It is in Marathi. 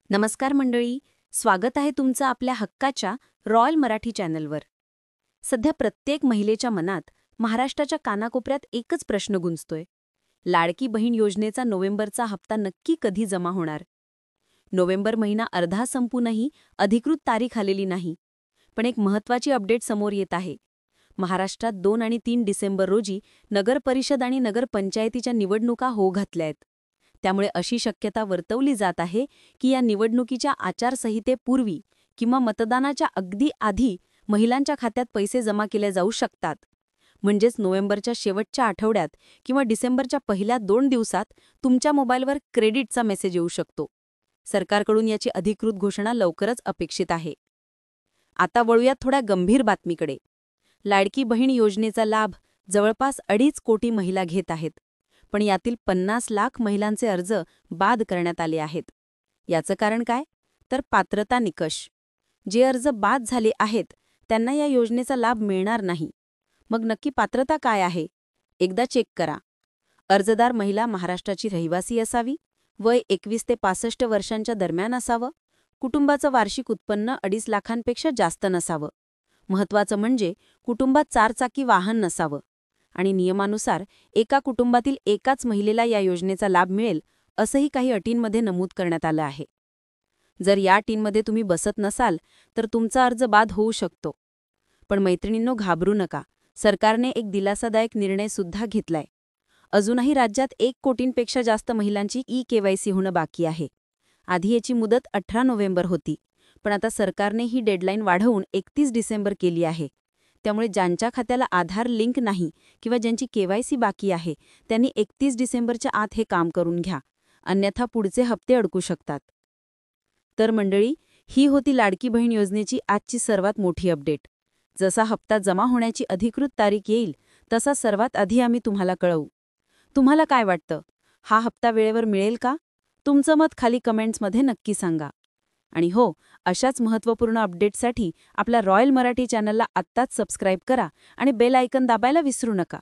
नमस्कार मंडळी, स्वागत आहे तुमचं आपल्या हक्काच्या रॉयल मराठी चॅनलवर. सध्या प्रत्येक महिलेच्या मनात महाराष्ट्राच्या कानाकोपऱ्यात एकच प्रश्न गुंजतोय. लाडकी बहीण योजनेचा नोव्हेंबरचा हप्ता नक्की कधी जमा होणार? नोव्हेंबर महिना अर्धा संपूनही अधिकृत तारीख आलेली नाही. पण एक महत्त्वाची अपडेट समोर येत आहे. महाराष्ट्रात 2 आणि 3 डिसेंबर रोजी नगरपरिषद आणि नगरपंचायतीच्या निवडणुका होऊ घातल्या आहेत. त्यामुळे अशी शक्यता वर्तवली जात आहे की या निवडणुकीच्या आचारसंहितेपूर्वी किंवा मतदानाच्या अगदी आधी महिलांच्या खात्यात पैसे जमा केले जाऊ शकतात. म्हणजेच नोव्हेंबरच्या शेवटच्या आठवड्यात किंवा डिसेंबरच्या पहिल्या 2 दिवसात तुमच्या मोबाईलवर क्रेडिटचा मेसेज येऊ शकतो. सरकारकडून याची अधिकृत घोषणा लवकरच अपेक्षित आहे. आता वळूयात थोड्या गंभीर बातमीकडे. लाडकी बहीण योजनेचा लाभ जवळपास 2.5 कोटी महिला घेत आहेत. पण यातील 50 लाख महिलांचे अर्ज बाद करण्यात आले आहेत. याचं कारण काय? तर पात्रता निकष. जे अर्ज बाद झाले आहेत त्यांना या योजनेचा लाभ मिळणार नाही. मग नक्की पात्रता काय आहे? एकदा चेक करा. अर्जदार महिला महाराष्ट्राची रहिवासी असावी, वय 21 ते 65 वर्षांच्या दरम्यान असावं, कुटुंबाचं वार्षिक उत्पन्न 2.5 लाखांपेक्षा जास्त नसावं. महत्त्वाचं म्हणजे कुटुंबात 4 चाकी वाहन नसावं. आणि नियमानुसार एका कुटुंबातील एकाच महिलेला या योजनेचा लाभ मिळेल असंही काही अटींमध्ये नमूद करण्यात आलं आहे. जर या अटींमध्ये तुम्ही बसत नसाल तर तुमचा अर्ज बाद होऊ शकतो. पण मैत्रिणींनो, घाबरू नका. सरकारने एक दिलासादायक निर्णय सुद्धा घेतलाय. अजूनही राज्यात 1 कोटींपेक्षा जास्त महिलांची ई-केवायसी होणं बाकी आहे. आधी याची मुदत 18 नोव्हेंबर होती, पण आता सरकारने ही डेडलाईन वाढवून 31 डिसेंबर केली आहे. त्यामुळे ज्यांच्या खात्याला आधार लिंक नाही किंवा ज्यांची केवायसी बाकी आहे त्यांनी 31 डिसेंबरच्या आत हे काम करून घ्या, अन्यथा पुढचे हप्ते अडकू शकतात. तर मंडळी, ही होती लाडकी बहीण योजनेची आजची सर्वात मोठी अपडेट. जसा हप्ता जमा होण्याची अधिकृत तारीख येईल तसा सर्वात आधी आम्ही तुम्हाला कळवू. तुम्हाला काय वाटतं? हा हप्ता वेळेवर मिळेल का? तुमचं मत खाली कमेंट्समध्ये नक्की सांगा. आणि हो, अशाच महत्त्वपूर्ण अपडेट्ससाठी आपल्या रॉयल मराठी चॅनलला आत्ताच सबस्क्राईब करा आणि बेल आयकन दाबायला विसरू नका.